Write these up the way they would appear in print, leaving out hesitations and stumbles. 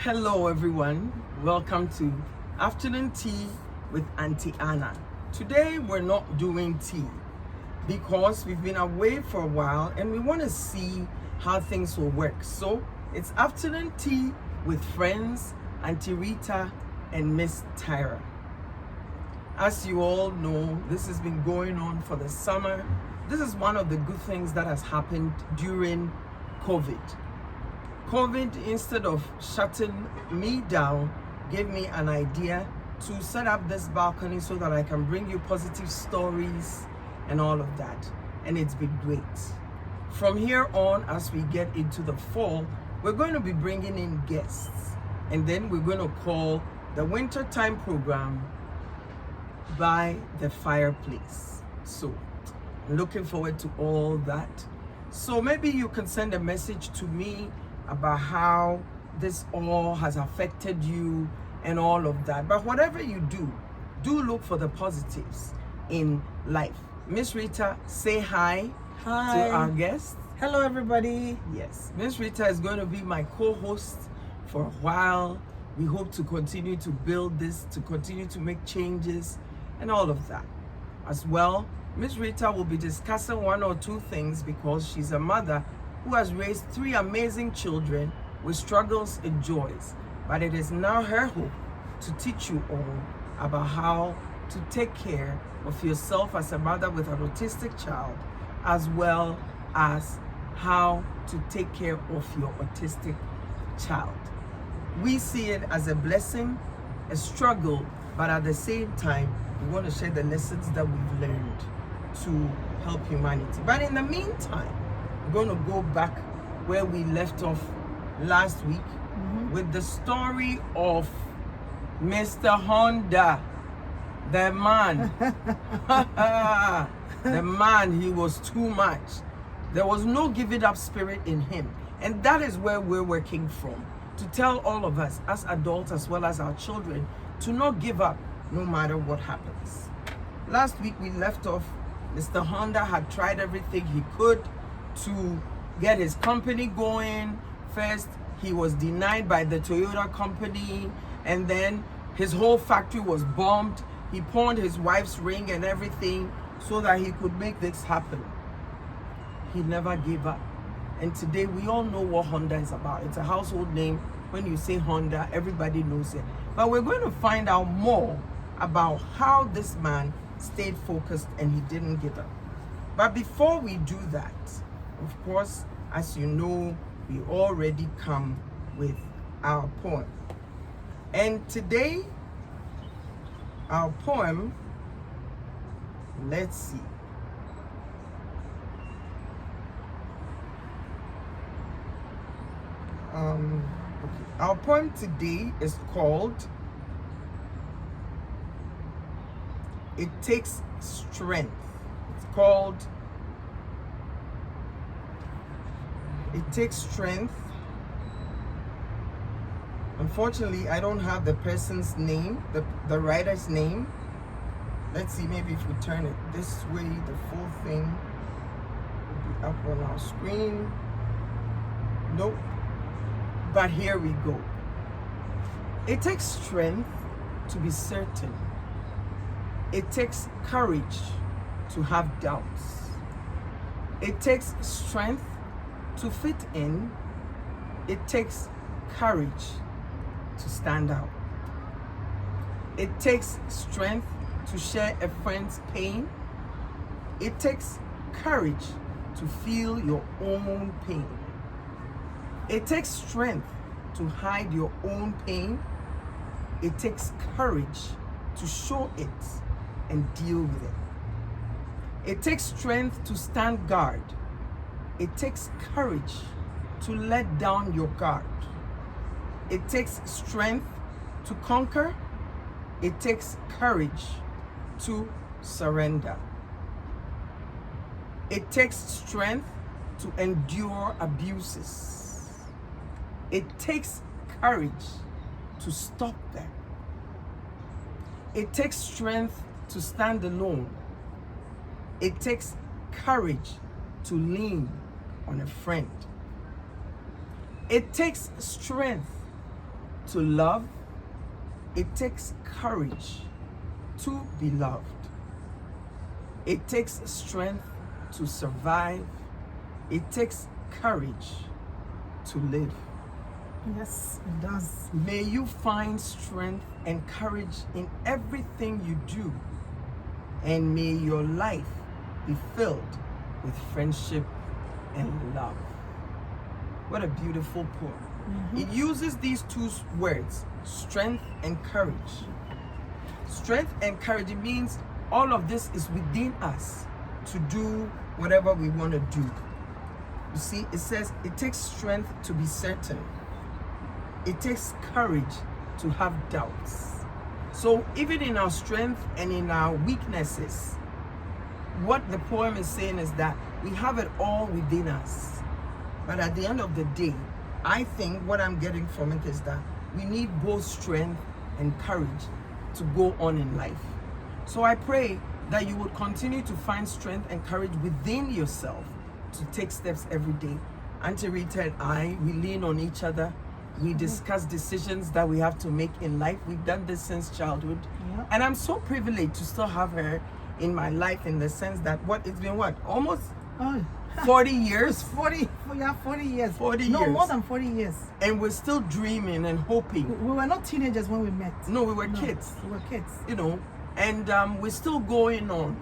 Hello everyone, welcome to Afternoon Tea with Auntie Anna. Today we're not doing tea because we've been away for a while and we want to see how things will work. So it's Afternoon Tea with friends, Auntie Rita and Miss Tyra. As you all know, this has been going on for the summer. This is one of the good things that has happened during COVID. COVID, instead of shutting me down, gave me an idea to set up this balcony so that I can bring you positive stories and all of that. And it's been great. From here on, as we get into the fall, we're going to be bringing in guests. And then we're going to call the wintertime program By the Fireplace. So I'm looking forward to all that. So maybe you can send a message to me about how this all has affected you and all of that. But whatever you do look for the positives in life. Miss Rita, say hi to our guests. Hello, everybody. Yes, Miss Rita is going to be my co-host for a while. We hope to continue to build this, to continue to make changes and all of that. As well, Miss Rita will be discussing one or two things because she's a mother who has raised 3 amazing children with struggles and joys. But it is now her hope to teach you all about how to take care of yourself as a mother with an autistic child, as well as how to take care of your autistic child. We see it as a blessing, a struggle, but at the same time, we want to share the lessons that we've learned to help humanity. But in the meantime, we're going to go back where we left off last week with the story of Mr. Honda, the man. The man, he was too much. There was no giving up spirit in him. And that is where we're working from, to tell all of us as adults as well as our children to not give up no matter what happens. Last week we left off, Mr. Honda had tried everything he could to get his company going. First, he was denied by the Toyota company, and then his whole factory was bombed. He pawned his wife's ring and everything so that he could make this happen. He never gave up. And today we all know what Honda is about. It's a household name. When you say Honda, everybody knows it. But we're going to find out more about how this man stayed focused and he didn't give up. But before we do that, of course, as you know, we already come with our poem. And today, our poem, let's see. Our poem today is called It Takes Strength. It's called It Takes Strength. Unfortunately, I don't have the person's name, the writer's name. Let's see, maybe if we turn it this way, the full thing will be up on our screen. Nope. But here we go. It takes strength to be certain. It takes courage to have doubts. It takes strength to fit in. It takes courage to stand out. It takes strength to share a friend's pain. It takes courage to feel your own pain. It takes strength to hide your own pain. It takes courage to show it and deal with it. It takes strength to stand guard. It takes courage to let down your guard. It takes strength to conquer. It takes courage to surrender. It takes strength to endure abuses. It takes courage to stop them. It takes strength to stand alone. It takes courage to lean on a friend. It takes strength to love, it takes courage to be loved. It takes strength to survive. It takes courage to live. Yes, it does. May you find strength and courage in everything you do. And may your life be filled with friendship and love. What a beautiful poem. It uses these two words, strength and courage. Strength and courage, it means all of this is within us to do whatever we want to do. You see, it says it takes strength to be certain. It takes courage to have doubts. So even in our strength and in our weaknesses, what the poem is saying is that we have it all within us. But at the end of the day, I think what I'm getting from it is that we need both strength and courage to go on in life. So I pray that you would continue to find strength and courage within yourself to take steps every day. Auntie Rita and I, we lean on each other. We discuss decisions that we have to make in life. We've done this since childhood. Yeah. And I'm so privileged to still have her in my life, in the sense that it's been almost 40 years? 40 years. 40 no, years. more than 40 years. And we're still dreaming and hoping. We were not teenagers when we met. No, we were kids. We were kids. You know, and we're still going on,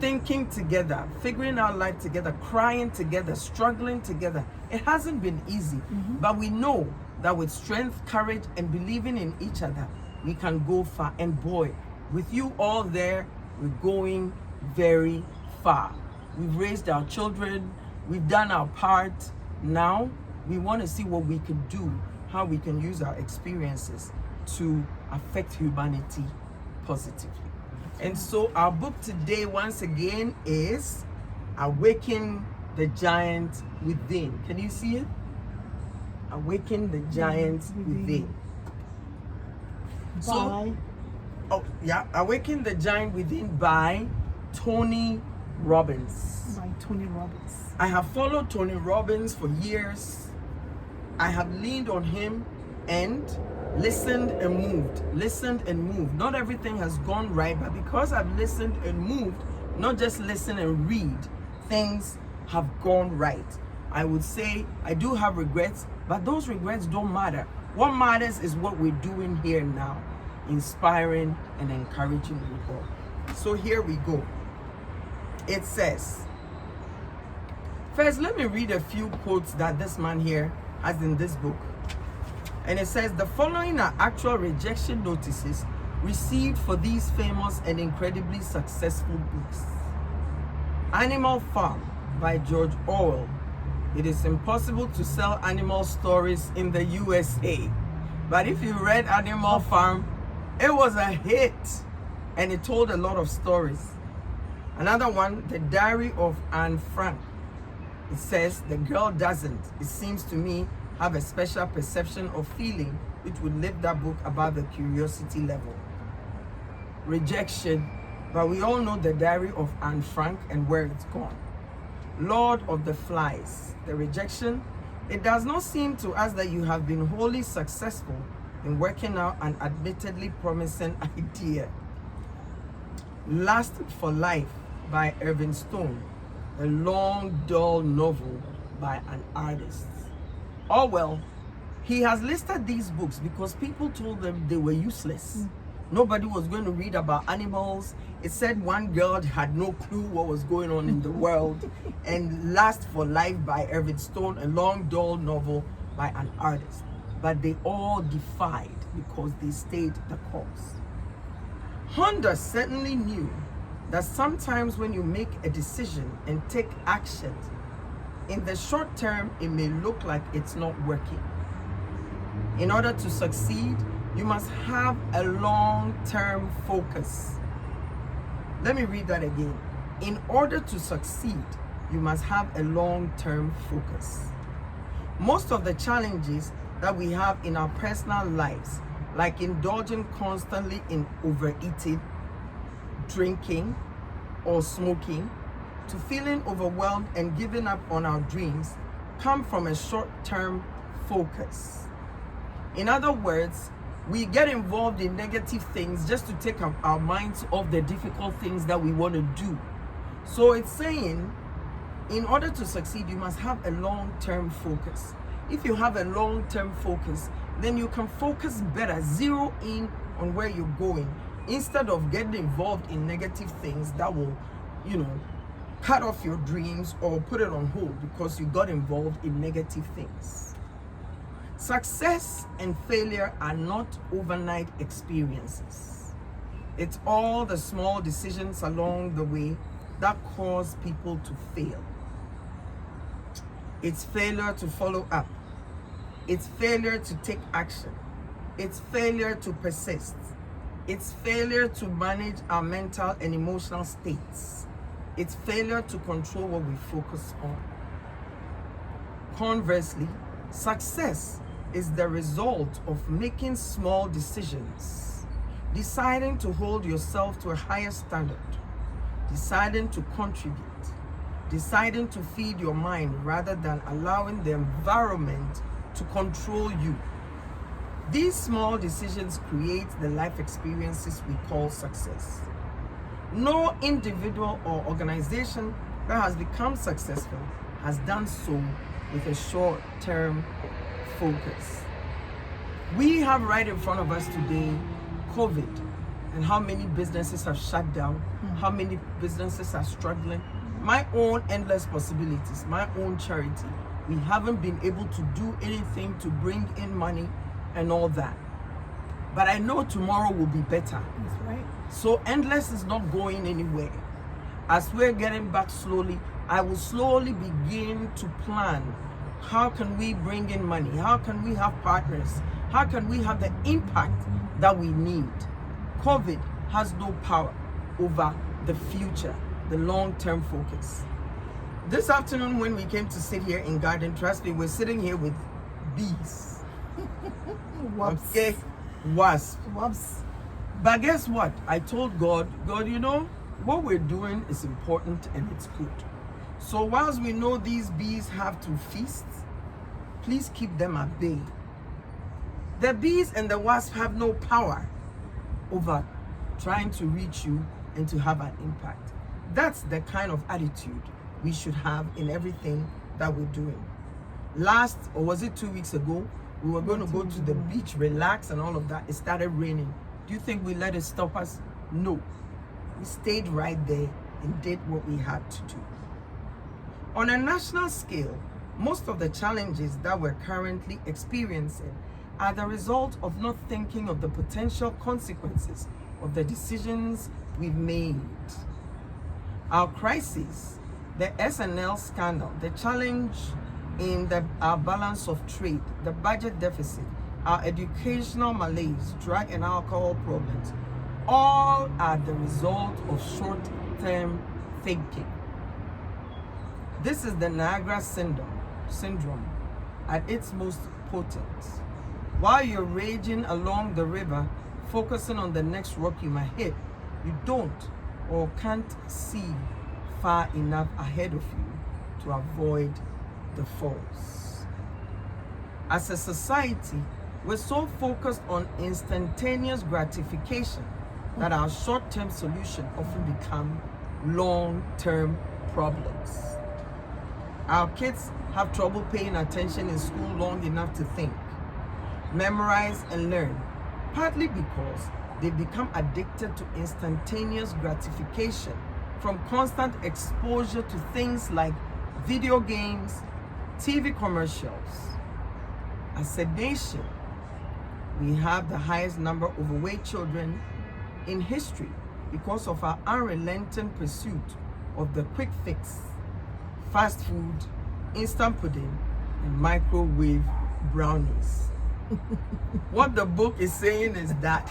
thinking together, figuring out life together, crying together, struggling together. It hasn't been easy, but we know that with strength, courage, and believing in each other, we can go far. And boy, with you all there, we're going very far. We've raised our children, we've done our part. Now, we want to see what we can do, how we can use our experiences to affect humanity positively. And so our book today, once again, is Awaken the Giant Within. Can you see it? Awaken the Giant Within. Awaken the Giant Within by Tony Robbins. By Tony Robbins. I have followed Tony Robbins for years. I have leaned on him and listened and moved. Not everything has gone right, but because I've listened and moved, not just listen and read, things have gone right. I would say I do have regrets, but those regrets don't matter. What matters is what we're doing here now, inspiring and encouraging people. So here we go. It says, first, let me read a few quotes that this man here has in this book. And it says, the following are actual rejection notices received for these famous and incredibly successful books. Animal Farm by George Orwell. It is impossible to sell animal stories in the USA. But if you read Animal Farm, it was a hit and it told a lot of stories. Another one, The Diary of Anne Frank. It says, the girl doesn't, it seems to me, have a special perception of feeling which would lift that book above the curiosity level. Rejection, but we all know The Diary of Anne Frank and where it's gone. Lord of the Flies, the rejection. It does not seem to us that you have been wholly successful in working out an admittedly promising idea. Last for Life by Irving Stone, a long, dull novel by an artist. Orwell, he has listed these books because people told them they were useless. Nobody was going to read about animals. It said one girl had no clue what was going on in the world. And Last for Life by Irving Stone, a long, dull novel by an artist. But they all defied because they stayed the course. Honda certainly knew that sometimes when you make a decision and take action, in the short term, it may look like it's not working. In order to succeed, you must have a long-term focus. Let me read that again. In order to succeed, you must have a long-term focus. Most of the challenges that we have in our personal lives, like indulging constantly in overeating, drinking, or smoking, to feeling overwhelmed and giving up on our dreams, come from a short-term focus. In other words, we get involved in negative things just to take our minds off the difficult things that we want to do. So it's saying, in order to succeed, you must have a long-term focus. If you have a long-term focus, then you can focus better, zero in on where you're going, instead of getting involved in negative things that will, cut off your dreams or put it on hold because you got involved in negative things. Success and failure are not overnight experiences. It's all the small decisions along the way that cause people to fail. It's failure to follow up. It's failure to take action. It's failure to persist. It's failure to manage our mental and emotional states. It's failure to control what we focus on. Conversely, success is the result of making small decisions, deciding to hold yourself to a higher standard, deciding to contribute, deciding to feed your mind rather than allowing the environment to control you. These small decisions create the life experiences we call success. No individual or organization that has become successful has done so with a short-term focus. We have right in front of us today COVID and how many businesses have shut down, how many businesses are struggling. My own endless possibilities, my own charity. We haven't been able to do anything to bring in money and all that. But I know tomorrow will be better. That's right. So endless is not going anywhere. As we're getting back slowly, I will slowly begin to plan. How can we bring in money? How can we have partners? How can we have the impact that we need? COVID has no power over the future, the long-term focus. This afternoon when we came to sit here in Garden, trust me, we're sitting here with bees. Whoops. Okay? Wasps. Whoops. But guess what? I told God, what we're doing is important and it's good. So whilst we know these bees have to feast, please keep them at bay. The bees and the wasps have no power over trying to reach you and to have an impact. That's the kind of attitude we should have in everything that we're doing. Or was it 2 weeks ago, we were going to go to the beach, relax and all of that. It started raining. Do you think we let it stop us? No. We stayed right there and did what we had to do. On a national scale, most of the challenges that we're currently experiencing are the result of not thinking of the potential consequences of the decisions we've made. Our crisis, the SNL scandal, the challenge in our balance of trade, the budget deficit, our educational malaise, drug and alcohol problems, all are the result of short-term thinking. This is the Niagara syndrome at its most potent. While you're raging along the river, focusing on the next rock you might hit, you don't or can't see far enough ahead of you to avoid the falls. As a society, we're so focused on instantaneous gratification that our short-term solution often become long-term problems. Our kids have trouble paying attention in school long enough to think, memorize, and learn, partly because they become addicted to instantaneous gratification from constant exposure to things like video games, TV commercials. As a nation, we have the highest number of overweight children in history because of our unrelenting pursuit of the quick fix, fast food, instant pudding, and microwave brownies. What the book is saying is that,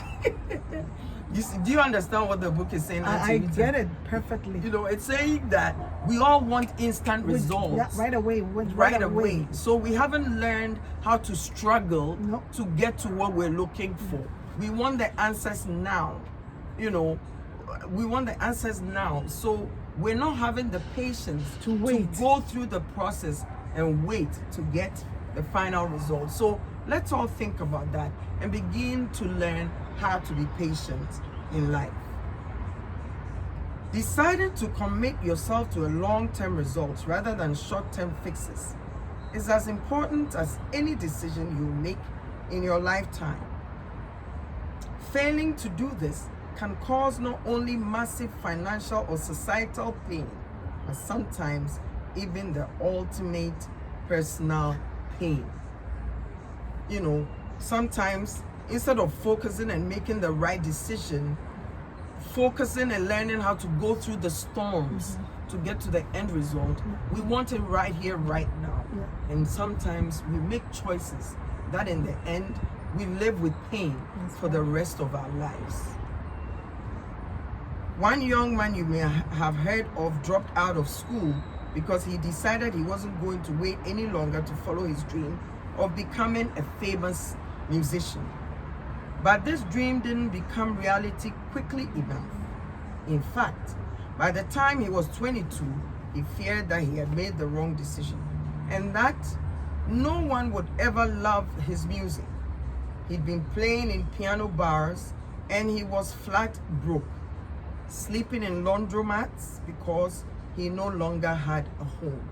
do you understand what the book is saying? I get it perfectly. It's saying that we all want instant results. Yeah, right away. Right away. So we haven't learned how to struggle to get to what we're looking for. We want the answers now. We want the answers now. So we're not having the patience to wait, to go through the process and wait to get the final result. So Let's all think about that and begin to learn how to be patient in life. Deciding to commit yourself to a long-term result rather than short-term fixes is as important as any decision you make in your lifetime. Failing to do this can cause not only massive financial or societal pain, but sometimes even the ultimate personal pain. You know, sometimes instead of focusing and making the right decision, focusing and learning how to go through the storms to get to the end result, we want it right here, right now. And sometimes we make choices that in the end, we live with pain for the rest of our lives. One young man you may have heard of dropped out of school because he decided he wasn't going to wait any longer to follow his dream of becoming a famous musician. But this dream didn't become reality quickly enough. In fact, by the time he was 22, he feared that he had made the wrong decision and that no one would ever love his music. He'd been playing in piano bars and he was flat broke, sleeping in laundromats because he no longer had a home.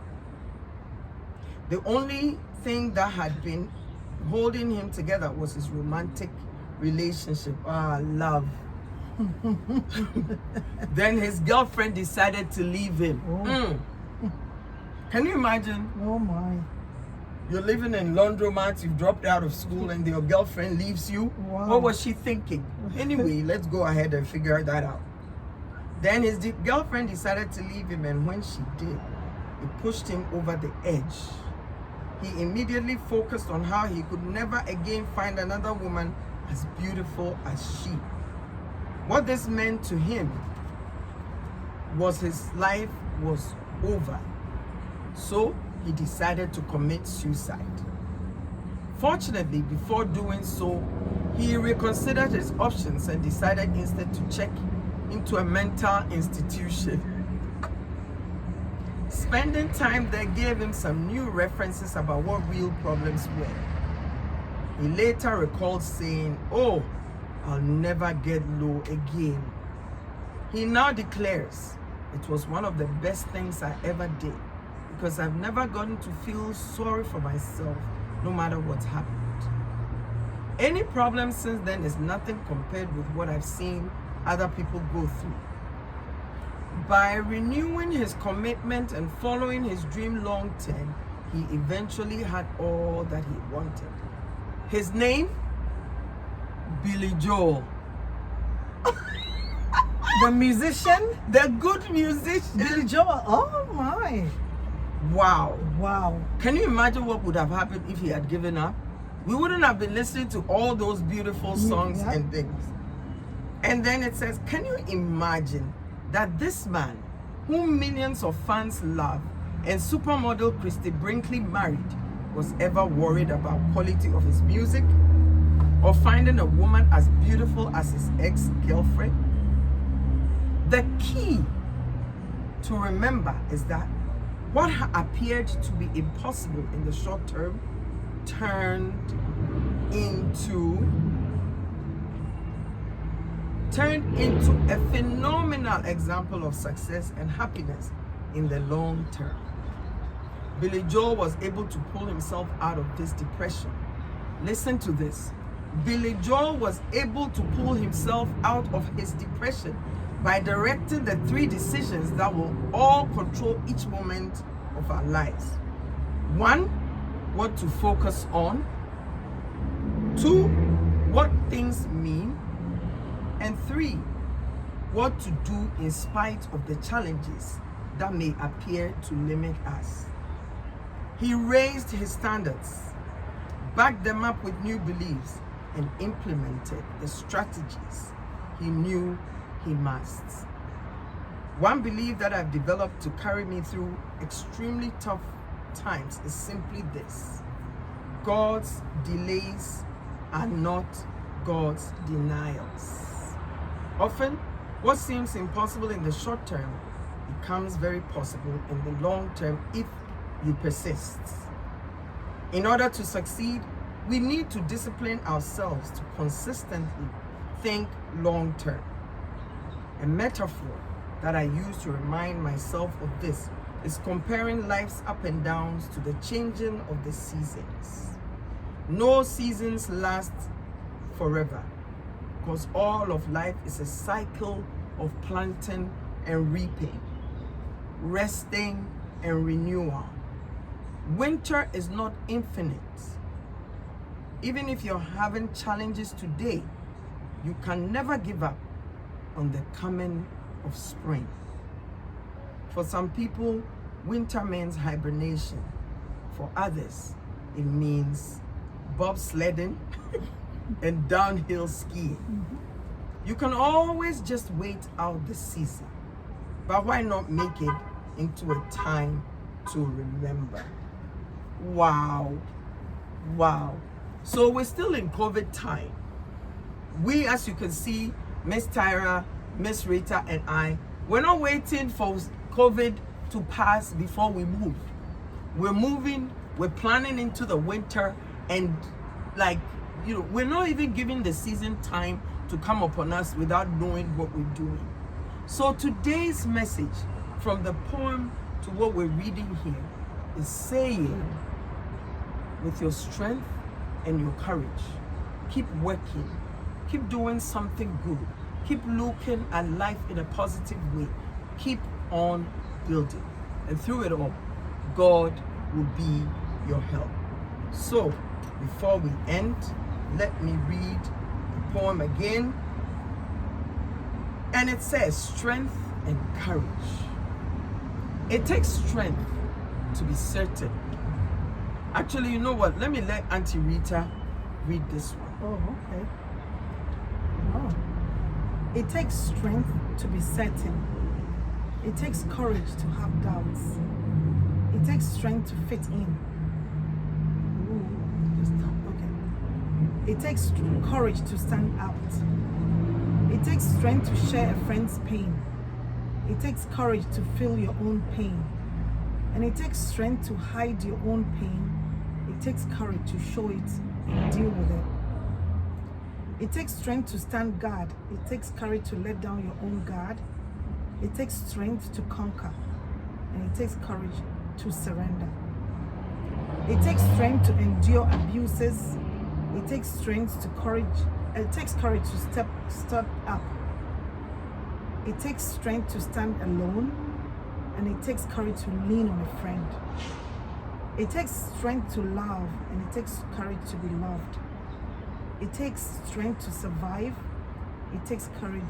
The only thing that had been holding him together was his romantic relationship. Love. Then his girlfriend decided to leave him. Can you imagine? Oh my. You're living in laundromats, you've dropped out of school, and your girlfriend leaves you. Wow. What was she thinking? Anyway, let's go ahead and figure that out. Then his girlfriend decided to leave him, and when she did, it pushed him over the edge. He immediately focused on how he could never again find another woman as beautiful as she. What this meant to him was his life was over. So he decided to commit suicide. Fortunately, before doing so, he reconsidered his options and decided instead to check into a mental institution. Spending time there gave him some new references about what real problems were. He later recalled saying, "Oh, I'll never get low again." He now declares, "It was one of the best things I ever did because I've never gotten to feel sorry for myself no matter what's happened. Any problem since then is nothing compared with what I've seen other people go through." By renewing his commitment and following his dream long term, he eventually had all that he wanted. His name? Billy Joel. The musician? The good musician. Billy Joel. Oh my. Wow. Wow. Can you imagine what would have happened if he had given up? We wouldn't have been listening to all those beautiful songs and things. And then it says, can you imagine that this man, whom millions of fans love and supermodel Christy Brinkley married, was ever worried about quality of his music or finding a woman as beautiful as his ex-girlfriend? The key to remember is that what appeared to be impossible in the short term turned into a phenomenal example of success and happiness in the long term. Billy Joel was able to pull himself out of this depression. Listen to this. Billy Joel was able to pull himself out of his depression by directing the 3 decisions that will all control each moment of our lives. 1, what to focus on. 2, what things mean. And 3, what to do in spite of the challenges that may appear to limit us. He raised his standards, backed them up with new beliefs, and implemented the strategies he knew he must. One belief that I've developed to carry me through extremely tough times is simply this: God's delays are not God's denials. Often, what seems impossible in the short term becomes very possible in the long term if you persist. In order to succeed, we need to discipline ourselves to consistently think long term. A metaphor that I use to remind myself of this is comparing life's up and downs to the changing of the seasons. No seasons last forever, because all of life is a cycle of planting and reaping, resting and renewal. Winter is not infinite. Even if you're having challenges today, you can never give up on the coming of spring. For some people, winter means hibernation. For others, it means bobsledding and downhill skiing. You can always just wait out the season, but why not make it into a time to remember? Wow. So we're still in COVID time. We, as you can see, Miss Tyra, Miss Rita, and I, we're not waiting for COVID to pass before we move. We're moving, we're planning into the winter, and we're not even giving the season time to come upon us without knowing what we're doing. So today's message, from the poem to what we're reading here, is saying, with your strength and your courage, keep working, keep doing something good, keep looking at life in a positive way, keep on building, and through it all, God will be your help. So before we end, let me read the poem again. And it says, strength and courage. It takes strength to be certain. Actually, you know what? Let me let Auntie Rita read this one. Oh, okay. Oh. It takes strength to be certain. It takes courage to have doubts. It takes strength to fit in. Okay. It takes courage to stand out. It takes strength to share a friend's pain. It takes courage to feel your own pain. And it takes strength to hide your own pain. It takes courage to show it and deal with it. It takes strength to stand guard. It takes courage to let down your own guard. It takes strength to conquer. And it takes courage to surrender. It takes strength to endure abuses. It takes strength to courage. It takes courage to step up. It takes strength to stand alone. And it takes courage to lean on a friend. It takes strength to love, and it takes courage to be loved. It takes strength to survive. It takes courage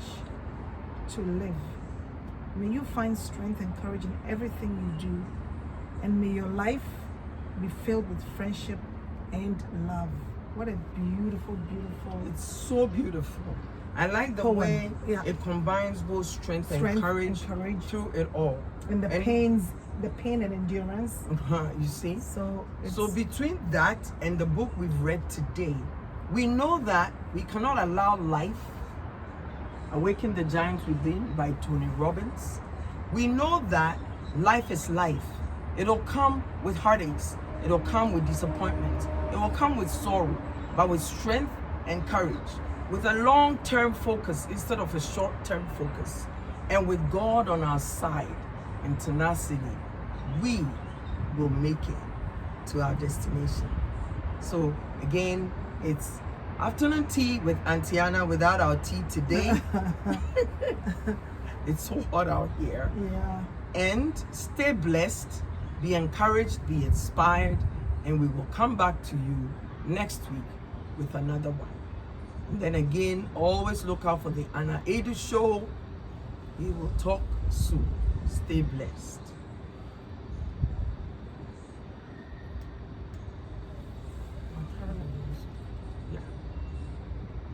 to live. May you find strength and courage in everything you do, and may your life be filled with friendship and love. What a beautiful, beautiful. It's so beautiful. I like the poem. way Yeah. it combines both strength and courage through it all. And the pain and endurance. You see? So between that and the book we've read today, we know that we cannot allow life, Awaken the Giant Within by Tony Robbins. We know that life is life. It'll come with heartaches. It'll come with disappointment. It will come with sorrow, but with strength and courage, with a long-term focus instead of a short-term focus, and with God on our side and tenacity, we will make it to our destination. So again, it's afternoon tea with Auntie Anna without our tea today. It's so hot out here. yeah. And stay blessed, be encouraged, be inspired, and we will come back to you next week with another one. And then again, always look out for the Anna Edu Show. We will talk soon. Stay blessed.